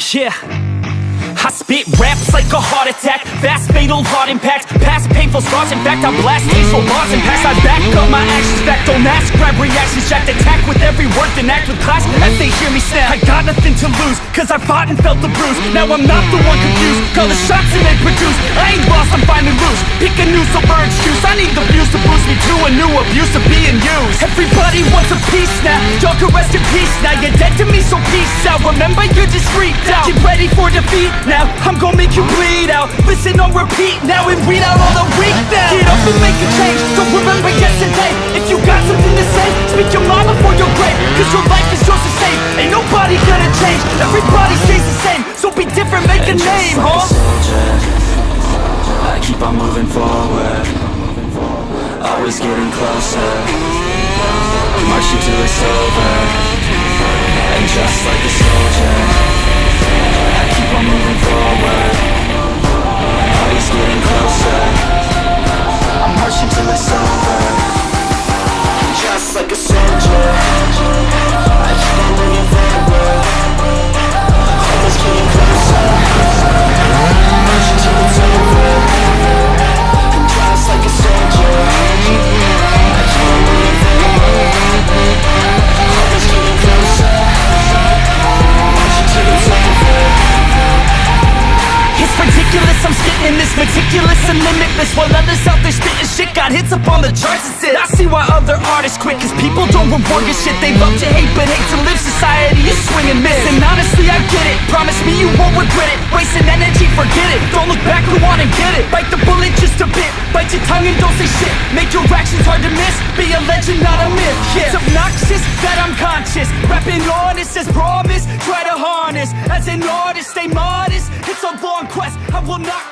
Yeah, I spit raps like a heart attack, fast fatal heart impact, past painful scars. In fact, I blast tasteful bars and packs. I back up my actions, back don't ask, grab reactions, jacked attack with every word, then act with class as they hear me snap. I got nothing to lose, cause I fought and felt the bruise. Now I'm not the one confused, call the shots and they produce. I ain't lost, I'm finally loose, pick a new silver excuse. I need the views to boost me to a new abuse of being used. Everybody wants a piece now, y'all can rest in peace now. You're dead to me, so peace out. Remember, you're just freaked out. Get ready for defeat now, I'm gon' make you bleed out. Listen on repeat now and read out all the weak now. Get up and make a change, don't remember yesterday. If you got something to say, speak your mind before your grave, cause your life is yours to save. Ain't nobody gonna change, everybody stays the same. So be different, make a name, huh? I keep on moving forward, always getting closer, marching till it's over. And just like a soldier, I keep on moving forward, always getting closer, I'm marching till it's over. And just like a soldier, I keep on moving forward, always getting closer, I'm marching till it's over. And just like a soldier, I keep on moving forward, always getting closer, I'm marching till it's over. It's ridiculous, I'm spitting this meticulous and limitless, while others out there spitting shit got hits up on the charts and shit. I see why other artists quit, cause people don't reward your shit. They love to hate but hate to live, society is swing and miss. And honestly I get it, promise me you won't regret it. Wasting energy, forget it, don't look back, go on and get it. Bite the bullet just a bit, bite your tongue and don't say shit. Make your actions hard to miss, be a legend not a myth. Yeah, it's obnoxious that I'm conscious, rapping honest as promise. Try to harness, as an artist stay modest. It's a long quest, I will not